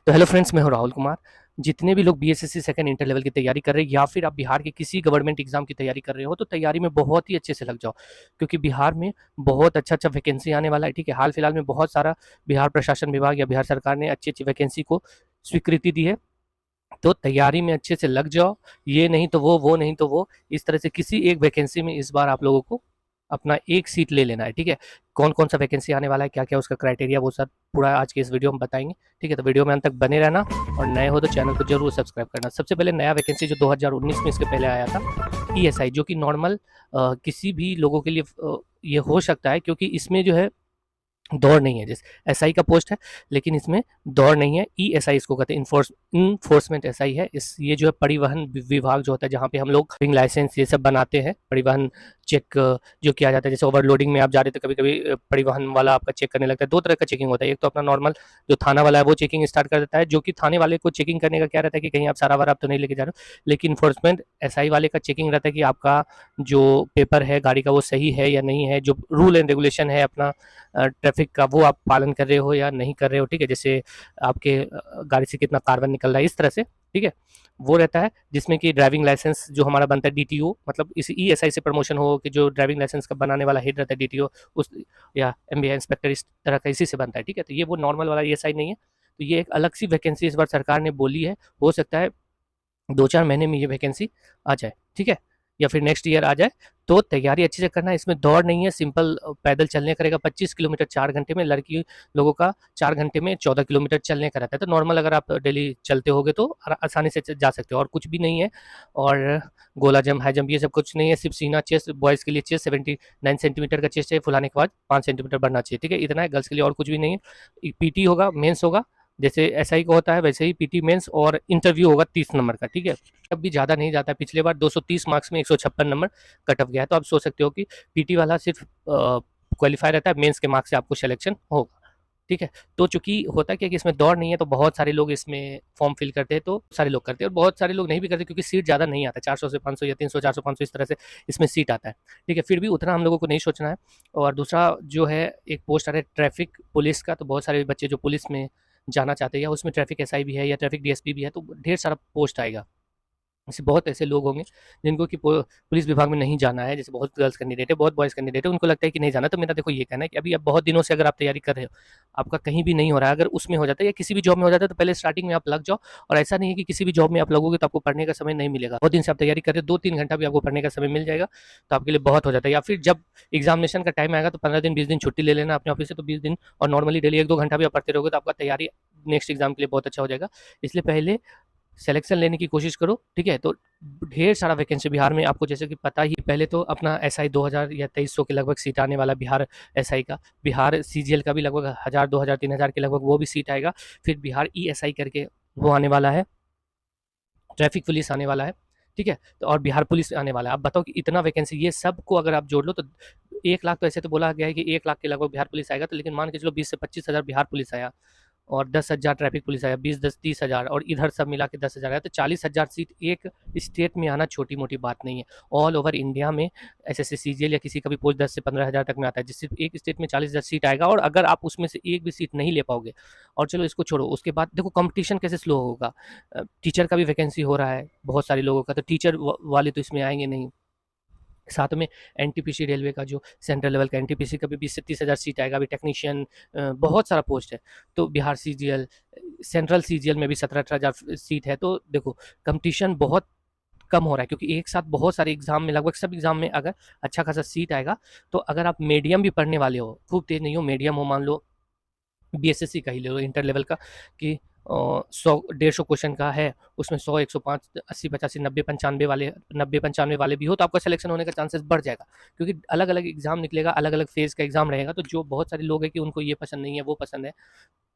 तो hello friends, मैं हूं राहुल कुमार। जितने भी लोग बीएसएससी सेकंड इंटर लेवल की तैयारी कर रहे हैं या फिर आप बिहार के किसी गवर्नमेंट एग्जाम की तैयारी कर रहे हो, तो तैयारी में बहुत ही अच्छे से लग जाओ, क्योंकि बिहार में बहुत अच्छा वैकेंसी आने वाला है। ठीक है, हाल फिलहाल में बहुत सारा बिहार प्रशासन विभाग या बिहार सरकार ने अच्छी अच्छी वैकेंसी को स्वीकृति दी है। तो तैयारी में अच्छे से लग जाओ। ये नहीं तो वो नहीं तो वो, इस तरह से किसी एक वैकेंसी में इस बार आप लोगों को अपना एक सीट ले लेना है। ठीक है, कौन कौन सा वैकेंसी आने वाला है, क्या क्या उसका क्राइटेरिया, वो सब पूरा आज के इस वीडियो में बताएंगे। ठीक है, तो वीडियो में अंत तक बने रहना, और नए हो तो चैनल को जरूर सब्सक्राइब करना। सबसे पहले नया वैकेंसी जो 2019 में इसके पहले आया था, ईएसआई, जो कि नॉर्मल किसी भी लोगों के लिए ये हो सकता है, क्योंकि इसमें जो है दौड़ नहीं है। जैसे एसआई का पोस्ट है, लेकिन इसमें दौड़ नहीं है। ईएसआई इसको कहते हैं, इन्फोर्समेंट एसआई है। इस ये जो है परिवहन विभाग जो होता है, जहाँ पे हम लोग ड्राइविंग लाइसेंस ये सब बनाते हैं, परिवहन चेक जो किया जाता है। जैसे ओवरलोडिंग में आप जा रहे थे, कभी कभी परिवहन वाला आपका चेक करने लगता है। दो तरह का चेकिंग होता है, एक तो अपना नॉर्मल जो थाना वाला है वो चेकिंग स्टार्ट कर देता है, जो कि थाने वाले को चेकिंग करने का क्या रहता है कि कहीं आप सारा वारा आप तो नहीं लेके जा रहे हो। लेकिन इन्फोर्समेंट एसआई वाले का चेकिंग रहता है कि आपका जो पेपर है गाड़ी का वो सही है या नहीं है, जो रूल एंड रेगुलेशन है अपना ट्रैफिक का, वो आप पालन कर रहे हो या नहीं कर रहे हो। ठीक है, जैसे आपके गाड़ी से कितना कार्बन निकल रहा है, इस तरह से। ठीक है, वो रहता है। जिसमें कि ड्राइविंग लाइसेंस जो हमारा बनता है डीटीओ, मतलब इस ईएसआई से प्रमोशन हो कि जो ड्राइविंग लाइसेंस का बनाने वाला हेड रहता है डीटीओ, उस या एमबीए इंस्पेक्टर, इस तरह का इसी से बनता है। ठीक है, तो ये वो नॉर्मल वाला ईएसआई नहीं है। तो ये एक अलग सी वैकेंसी इस बार सरकार ने बोली है। हो सकता है 2-4 महीने में ये वैकेंसी आ जाए। ठीक है, या फिर नेक्स्ट ईयर आ जाए। तो तैयारी अच्छे से करना। इसमें दौड़ नहीं है, सिंपल पैदल चलने करेगा। 25 किलोमीटर 4 घंटे में, लड़की लोगों का 4 घंटे में 14 किलोमीटर चलने का रहता है। तो नॉर्मल अगर आप डेली चलते होगे तो आसानी से जा सकते हो, और कुछ भी नहीं है। और गोला जंप, हाई जंप, ये सब कुछ नहीं है। सिर्फ सीना चेस्ट, बॉयज़ के लिए चेस्ट 79 सेंटीमीटर का चेस्ट है, फुलाने के बाद 5 सेंटीमीटर बढ़ना चाहिए। ठीक है, इतना है गर्ल्स के लिए, और कुछ भी नहीं है। पीटी होगा, मेंस होगा, जैसे एसआई को होता है वैसे ही पीटी मेंस, और इंटरव्यू होगा 30 नंबर का। ठीक है, अब भी ज़्यादा नहीं जाता है। पिछले बार 230 मार्क्स में 156 नंबर कट ऑफ गया है। तो आप सोच सकते हो कि पीटी वाला सिर्फ क्वालिफाई रहता है, मेंस के मार्क्स से आपको सिलेक्शन होगा। ठीक है, तो चूंकि होता क्या है कि इसमें दौड़ नहीं है, तो बहुत सारे लोग इसमें फॉर्म फिल करते हैं, तो सारे लोग करते हैं, और बहुत सारे लोग नहीं भी करते, क्योंकि सीट ज़्यादा नहीं आता। 400 से 500 या 300, 400, 500 इस तरह से इसमें सीट आता है। ठीक है, फिर भी उतना हम लोगों को नहीं सोचना है। और दूसरा जो है, एक पोस्ट आ रहा है ट्रैफिक पुलिस का। तो बहुत सारे बच्चे जो पुलिस में जाना चाहते हैं, या उसमें ट्रैफिक एसआई भी है या ट्रैफिक डीएसपी भी है, तो ढेर सारा पोस्ट आएगा। ऐसे बहुत ऐसे लोग होंगे जिनको कि पुलिस विभाग में नहीं जाना है। जैसे बहुत गर्ल्स कैंडिडेट है, बहुत बॉयज़ कैंडिडेट है, उनको लगता है कि नहीं जाना। तो मेरा देखो ये कहना है कि अभी आप बहुत दिनों से अगर आप तैयारी कर रहे हो, आपका कहीं भी नहीं हो रहा है, अगर उसमें हो जाता है या किसी भी जॉब में हो जाता है, तो पहले स्टार्टिंग में आप लग जाओ। और ऐसा नहीं है कि किसी भी जॉब में आप लगोगे तो आपको पढ़ने का समय नहीं मिलेगा। बहुत दिन से आप तैयारी कर रहे हो, 2-3 घंटा भी आपको पढ़ने का समय मिल जाएगा, तो आपके लिए बहुत हो जाता है। या फिर जब एग्जामिनेशन का टाइम आएगा, तो 15 दिन 20 दिन छुट्टी ले लेना अपने ऑफिस से, तो 20 दिन, और नॉर्मली डेली 1-2 घंटा भी आप पढ़ते रहोगे, तो आपका तैयारी नेक्स्ट एग्जाम के लिए बहुत अच्छा हो जाएगा। इसलिए पहले सिलेक्शन लेने की कोशिश करो। ठीक है, तो ढेर सारा वैकेंसी बिहार में आपको जैसे कि पता ही, पहले तो अपना एसआई 2000 या 2300 के लगभग सीट आने वाला बिहार एसआई का। बिहार सीजीएल का भी लगभग 1000, 2000, 3000 के लगभग वो भी सीट आएगा। फिर बिहार ईएसआई करके वो आने वाला है, ट्रैफिक पुलिस आने वाला है। ठीक है, तो और बिहार पुलिस आने वाला है। आप बताओ कि इतना वैकेंसी, ये सब को अगर आप जोड़ लो तो 1 लाख, तो ऐसे तो बोला गया है कि 1 लाख के लगभग बिहार पुलिस आएगा। तो लेकिन मान के चलो 20 से 25 हज़ार बिहार पुलिस आया, और 10,000 ट्रैफिक पुलिस आया, 20, 10, 30 हज़ार, और इधर सब मिला के 10,000 आया, तो 40,000 सीट एक स्टेट में आना छोटी मोटी बात नहीं है। ऑल ओवर इंडिया में एसएससी सीजीएल या किसी का भी पोस्ट 10 से 15 हज़ार तक में आता है, जिससे एक स्टेट में 40,000 सीट आएगा। और अगर आप उसमें से एक भी सीट नहीं ले पाओगे, और चलो इसको छोड़ो, उसके बाद देखो कंपटीशन कैसे स्लो होगा। टीचर का भी वैकेंसी हो रहा है बहुत सारे लोगों का, तो टीचर वाले तो इसमें आएंगे नहीं। साथ में एनटीपीसी रेलवे का जो सेंट्रल लेवल का एनटीपीसी का भी 20 से 30 हज़ार सीट आएगा। अभी टेक्नीशियन बहुत सारा पोस्ट है। तो बिहार सीजीएल, सेंट्रल सीजीएल में भी 17-18 हज़ार सीट है। तो देखो कंपटीशन बहुत कम हो रहा है, क्योंकि एक साथ बहुत सारे एग्जाम में, लगभग सब एग्जाम में अगर अच्छा खासा सीट आएगा, तो अगर आप मीडियम भी पढ़ने वाले हो, खूब तेज नहीं हो, मीडियम हो, मान लो बीएसएससी का ही ले लो, इंटर लेवल का, कि 100-150 क्वेश्चन का है, उसमें 100, 105, 80, 85, 90, 95 वाले भी हो, तो आपका सिलेक्शन होने का चांसेस बढ़ जाएगा। क्योंकि अलग अलग एग्जाम निकलेगा, अलग अलग फेज का एग्जाम रहेगा। तो जो बहुत सारे लोग हैं कि उनको ये पसंद नहीं है, वो पसंद है,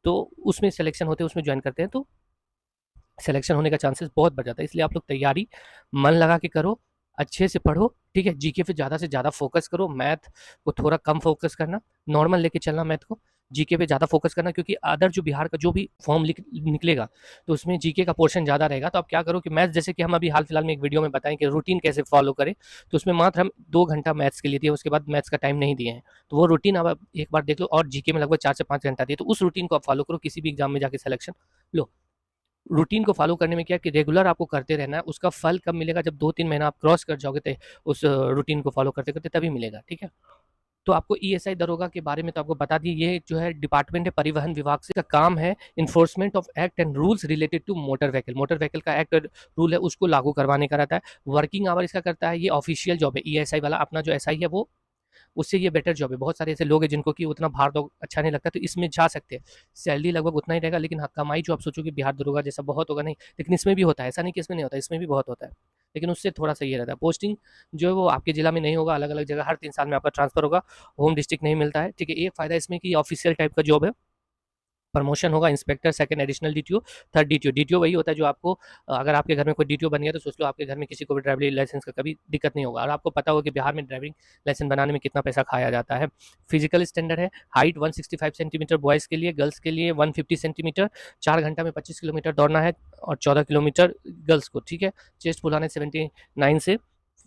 तो उसमें सिलेक्शन होते हैं, उसमें ज्वाइन करते हैं, तो सिलेक्शन होने का चांसेस बहुत बढ़ जाता है। इसलिए आप लोग तैयारी मन लगा के करो, अच्छे से पढ़ो। ठीक है, जीके पे ज़्यादा से ज़्यादा फोकस करो, मैथ को थोड़ा कम फोकस करना, नॉर्मल लेके चलना मैथ को। जीके पे ज़्यादा फोकस करना, क्योंकि अदर जो बिहार का जो भी फॉर्म निकलेगा तो उसमें जीके का पोर्शन ज़्यादा रहेगा। तो आप क्या करो कि मैथ्स, जैसे कि हम अभी हाल फिलहाल में एक वीडियो में बताएं कि रूटीन कैसे फॉलो करें, तो उसमें मात्र हम 2 घंटा मैथ्स के लिए दिए, उसके बाद मैथ्स का टाइम नहीं दिए हैं। तो वो रूटीन आप एक बार देख लो, और जीके में लगभग 4 से 5 घंटा दिए, तो उस रूटीन को आप फॉलो करो, किसी भी एग्जाम में जाके सिलेक्शन लो। रूटीन को फॉलो करने में क्या कि रेगुलर आपको करते रहना है, उसका फल कब मिलेगा, जब 2-3 महीना आप क्रॉस कर जाओगे तो उस रूटीन को फॉलो करते करते तभी मिलेगा, ठीक है। तो आपको ईएसआई दरोगा के बारे में तो आपको बता दिए, ये जो है डिपार्टमेंट है परिवहन विभाग से, का काम है enforcement of act and rules related to motor vehicle. Motor vehicle का एक्ट रूल है उसको लागू करवाने का रहता है। वर्किंग आवर इसका करता है, ये ऑफिशियल जॉब है ईएसआई वाला, अपना जो एसआई है वो, उससे ये बेटर जॉब है। बहुत सारे ऐसे लोग हैं जिनको कि उतना भार दौड़ अच्छा नहीं लगता, तो इसमें जा सकते हैं। सैलरी लगभग उतना ही रहेगा, लेकिन हाँ, कमाई जो आप सोचोगे बिहार दरोगा जैसा बहुत होगा नहीं, लेकिन इसमें भी होता है, ऐसा नहीं कि इसमें नहीं होता, इसमें भी बहुत होता है, लेकिन उससे थोड़ा सा ये रहता है। पोस्टिंग जो है वो आपके जिला में नहीं होगा, अलग अलग जगह हर 3 साल में आपका ट्रांसफर होगा, होम डिस्ट्रिक्ट नहीं मिलता है, ठीक है। एक फायदा इसमें कि ऑफिशियल टाइप का जॉब है, प्रमोशन होगा, inspector, second additional DTO, third DTO. DTO वही होता है जो आपको, अगर आपके घर में कोई डीटीओ बन गया तो सोच लो आपके घर में किसी को भी ड्राइविंग लाइसेंस का कभी दिक्कत नहीं होगा। और आपको पता होगा कि बिहार में ड्राइविंग लाइसेंस बनाने में कितना पैसा खाया जाता है। फिजिकल स्टैंडर्ड है, हाइट 165 सेंटीमीटर बॉयज़ के लिए, गर्ल्स के लिए 150 सेंटीमीटर, 4 घंटा में 25 किलोमीटर दौड़ना है और 14 किलोमीटर गर्ल्स को, ठीक है। चेस्ट फुलाने 79 से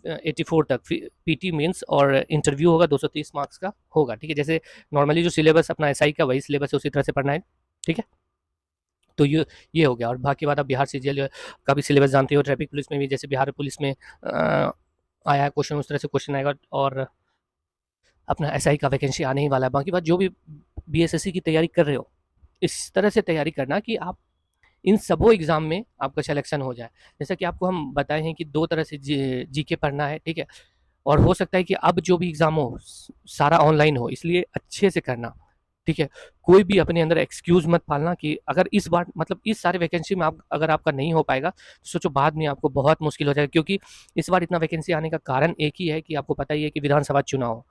84 तक, पीटी मेंस और इंटरव्यू होगा, 230 मार्क्स का होगा, ठीक है। जैसे नॉर्मली जो सिलेबस अपना एसआई का वही सिलेबस है, उसी तरह से पढ़ना है, ठीक है। तो ये हो गया। और बाकी बात, आप बिहार सीजीएल का भी सिलेबस जानते हो, ट्रैफिक पुलिस में भी जैसे बिहार पुलिस में आया है क्वेश्चन, उस तरह से क्वेश्चन आएगा। और अपना एसआई का वैकेंसी आने ही वाला है। बाकी बात, जो भी बीएसएससी की तैयारी कर रहे हो, इस तरह से तैयारी करना कि आप इन सबों एग्जाम में आपका सिलेक्शन हो जाए। जैसा कि आपको हम बताए हैं कि 2 तरह से जीके पढ़ना है, ठीक है। और हो सकता है कि अब जो भी एग्जाम हो सारा ऑनलाइन हो, इसलिए अच्छे से करना, ठीक है। कोई भी अपने अंदर एक्सक्यूज मत पालना कि अगर इस बार, मतलब इस सारे वैकेंसी में आप, अगर आपका नहीं हो पाएगा तो सोचो बाद में आपको बहुत मुश्किल हो जाएगा, क्योंकि इस बार इतना वैकेंसी आने का कारण एक ही है कि आपको पता ही है कि विधानसभा चुनाव,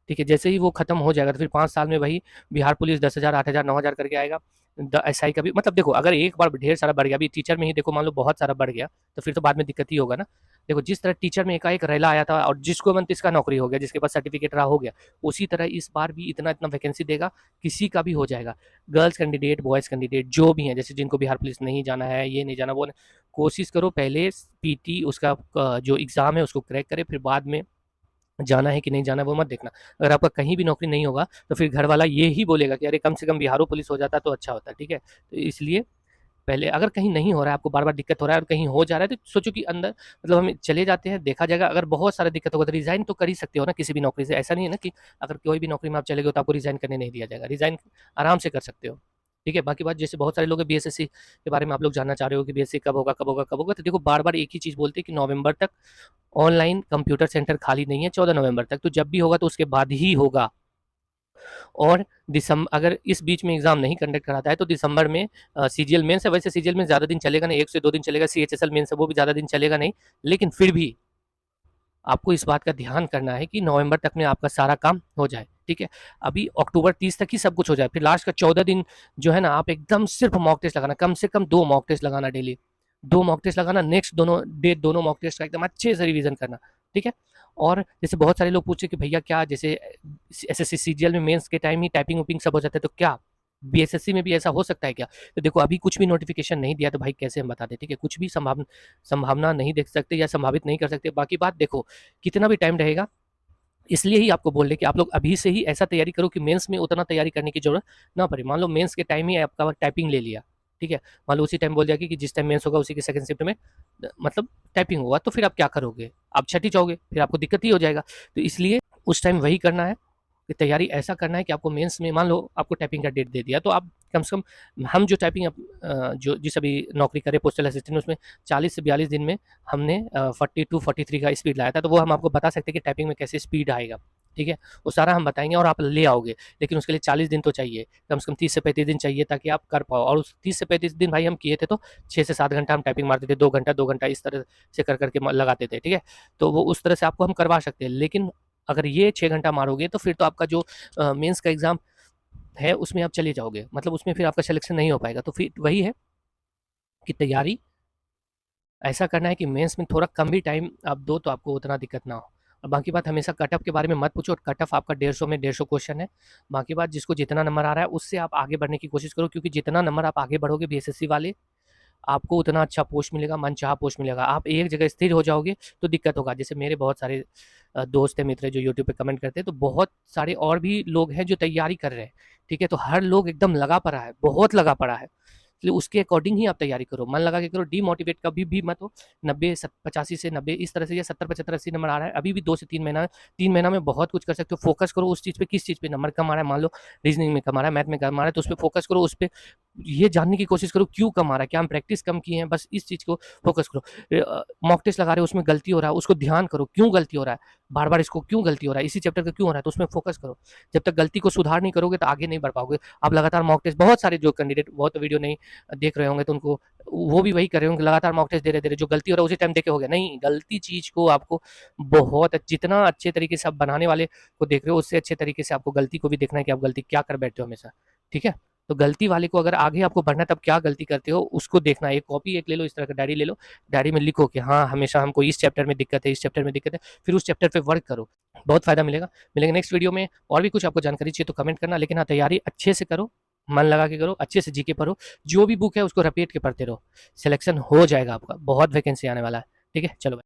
ठीक है। जैसे ही वो खत्म हो जाएगा तो फिर 5 साल में वही बिहार पुलिस 10,000, 8,000, 9,000 करके आएगा। एसआई का भी, मतलब देखो अगर एक बार ढेर सारा बढ़ गया, अभी टीचर में ही देखो मान लो बहुत सारा बढ़ गया, तो फिर तो बाद में दिक्कत ही होगा ना। देखो जिस तरह टीचर में एकाएक रेला आया था और जिसको मन तिसका नौकरी हो गया, जिसके पास सर्टिफिकेट रहा हो गया, उसी तरह इस बार भी इतना इतना वैकेंसी देगा, किसी का भी हो जाएगा। गर्ल्स कैंडिडेट, बॉयज़ कैंडिडेट जो भी हैं, जैसे जिनको बिहार पुलिस नहीं जाना है, ये नहीं जाना, वो कोशिश करो पहले पीटी उसका जो एग्ज़ाम है उसको क्रैक करे, फिर बाद में जाना है कि नहीं जाना वो मत देखना। अगर आपका कहीं भी नौकरी नहीं होगा तो फिर घर वाला ये ही बोलेगा कि अरे कम से कम बिहारो पुलिस हो जाता तो अच्छा होता, ठीक है। तो इसलिए पहले, अगर कहीं नहीं हो रहा है, आपको बार बार दिक्कत हो रहा है और कहीं हो जा रहा है, तो सोचो कि अंदर, मतलब हम चले जाते हैं, देखा जाएगा। अगर बहुत सारा दिक्कत होगा तो रिजाइन तो कर ही सकते हो ना किसी भी नौकरी से, ऐसा नहीं है ना कि अगर कोई भी नौकरी में आप चले गए तो आपको रिजाइन करने नहीं दिया जाएगा, रिजाइन आराम से कर सकते हो, ठीक है। बाकी बात, जैसे बहुत सारे लोग बीएसएससी के बारे में आप लोग जानना चाह रहे हो कि बीएसएससी कब होगा, कब होगा, कब होगा, तो देखो बार बार एक ही चीज़ बोलते हैं कि नवंबर तक ऑनलाइन कंप्यूटर सेंटर खाली नहीं है, 14 नवंबर तक, तो जब भी होगा तो उसके बाद ही होगा। और दिसंबर, अगर इस बीच में एग्जाम नहीं कंडक्ट कराता है तो दिसंबर में सीजीएल मेंस है। वैसे सीजीएल में ज़्यादा दिन चलेगा नहीं, 1 से 2 दिन चलेगा। सीएचएसएल मेंस है वो भी ज़्यादा दिन चलेगा नहीं, लेकिन फिर भी आपको इस बात का ध्यान करना है कि नवंबर तक में आपका सारा काम हो जाए, ठीक है। अभी अक्टूबर 30 तक ही सब कुछ हो जाए, फिर लास्ट का 14 दिन जो है ना, आप एकदम सिर्फ मॉक टेस्ट लगाना, कम से कम 2 मॉक टेस्ट लगाना डेली, 2 मॉक टेस्ट लगाना, नेक्स्ट दोनों मॉक टेस्ट का एकदम अच्छे से रिवीजन करना, ठीक है। और जैसे बहुत सारे लोग पूछे कि भैया क्या, जैसे एसएससी सीजीएल में मेंस के टाइम ही टाइपिंग उपिंग सब हो जाता है, तो क्या बीएसएससी में भी ऐसा हो सकता है क्या? तो देखो अभी कुछ भी नोटिफिकेशन नहीं दिया तो भाई कैसे हम बता दें, ठीक है। कुछ भी संभावना नहीं देख सकते या संभावित नहीं कर सकते। बाकी बात देखो, कितना भी टाइम रहेगा, इसलिए ही आपको बोल रहे कि आप लोग अभी से ही ऐसा तैयारी करो कि मेंस में उतना तैयारी करने की जरूरत ना पड़े। मान लो मेंस के टाइम ही आपका टाइपिंग ले लिया, ठीक है। मान लो उसी टाइम बोल दिया कि जिस टाइम मेंस होगा उसी के सेकंड शिफ्ट में मतलब टाइपिंग होगा, तो फिर आप क्या करोगे? आप छठी जाओगे, फिर आपको दिक्कत ही हो जाएगा। तो इसलिए उस टाइम वही करना है कि तैयारी ऐसा करना है कि आपको मेंस में, मान लो आपको टाइपिंग का डेट दे दिया, तो आप कम से कम, हम जो टाइपिंग जो जिस अभी नौकरी करे पोस्टल असिस्टेंट, उसमें 40 से 42 दिन में हमने 42-43 का स्पीड लाया था। तो वो हम आपको बता सकते हैं कि टाइपिंग में कैसे स्पीड आएगा, ठीक है। वो सारा हम बताएंगे और आप ले आओगे, लेकिन उसके लिए 40 दिन तो चाहिए, कम से कम 30 से 35 दिन चाहिए ताकि आप कर पाओ। और उस 30 से 35 दिन भाई हम किए थे तो 6 से 7 घंटा हम टाइपिंग मारते थे, 2 घंटा 2 घंटा इस तरह से कर करके लगाते थे, ठीक है। तो वो उस तरह से आपको हम करवा सकते हैं, लेकिन अगर ये 6 घंटा मारोगे तो फिर तो आपका जो मेंस का एग्ज़ाम है उसमें आप चले जाओगे, मतलब उसमें फिर आपका सिलेक्शन नहीं हो पाएगा। तो फिर वही है कि तैयारी ऐसा करना है कि मेंस में थोड़ा कम भी टाइम आप दो तो आपको उतना दिक्कत ना हो। बाकी बात हमेशा कट ऑफ के बारे में मत पूछो, और कट ऑफ आपका 150 में 150 क्वेश्चन है। बाकी बात जिसको जितना नंबर आ रहा है उससे आप आगे बढ़ने की कोशिश करो, क्योंकि जितना नंबर आप आगे बढ़ोगे बीएसएससी वाले, आपको उतना अच्छा पोस्ट मिलेगा, मनचाहा पोस्ट मिलेगा। आप एक जगह स्थिर हो जाओगे तो दिक्कत होगा। जैसे मेरे बहुत सारे दोस्त हैं, मित्र हैं जो यूट्यूब पे कमेंट करते हैं, तो बहुत सारे और भी लोग हैं जो तैयारी कर रहे हैं, ठीक है। तो हर लोग एकदम लगा पड़ा है, बहुत लगा पड़ा है, इसलिए उसके अकॉर्डिंग ही आप तैयारी करो, मन लगा के करो, डीमोटिवेट कभी भी मत हो। 90 85 से 90 इस तरह से, या 70 75 80 नंबर आ रहा है, अभी भी 2 से 3 महीना है, 3 महीना में बहुत कुछ कर सकते हो। फोकस करो उस चीज़ पे, किस चीज़ पे नंबर कम आ रहा है। मान लो रीजनिंग में कम आ रहा है, मैथ में कम आ रहा है, तो उस पर फोकस करो, उस पर ये जानने की कोशिश करो क्यों कम आ रहा है, क्या हम प्रैक्टिस कम किए हैं, बस इस चीज़ को फोकस करो। मॉक टेस्ट लगा रहे हो, उसमें गलती हो रहा है, उसको ध्यान करो क्यों गलती हो रहा है, बार बार इसको क्यों गलती हो रहा है, इसी चैप्टर का क्यों हो रहा है, तो उसमें फोकस करो। जब तक गलती को सुधार नहीं करोगे तो आगे नहीं बढ़ पाओगे। आप लगातार मॉक टेस्ट, बहुत सारे जो कैंडिडेट बहुत वीडियो नहीं देख रहे होंगे तो उनको वो भी वही कर रहे होंगे, लगातार मॉक टेस्ट दे रहे, जो गलती हो रहा है उसी टाइम देखे हो गया। नहीं, गलती चीज़ को आपको बहुत जितना अच्छे तरीके से आप बनाने वाले को देख रहे हो, उससे अच्छे तरीके से आपको गलती को भी देखना है कि आप गलती क्या कर बैठते हो हमेशा, ठीक है। तो गलती वाले को अगर आगे आपको बढ़ना है तब क्या गलती करते हो उसको देखना है। एक कॉपी एक ले लो, इस तरह का डायरी ले लो, डायरी में लिखो कि हाँ हमेशा हमको इस चैप्टर में दिक्कत है, इस चैप्टर में दिक्कत है, फिर उस चैप्टर पे वर्क करो, बहुत फायदा मिलेगा। मिलेंगे नेक्स्ट वीडियो में। और भी कुछ आपको जानकारी चाहिए तो कमेंट करना, लेकिन हाँ तैयारी अच्छे से करो, मन लगा के करो, अच्छे से जीके पढ़ो, जो भी बुक है उसको रिपीट के पढ़ते रहो, सिलेक्शन हो जाएगा आपका, बहुत वैकेंसी आने वाला है, ठीक है। चलो।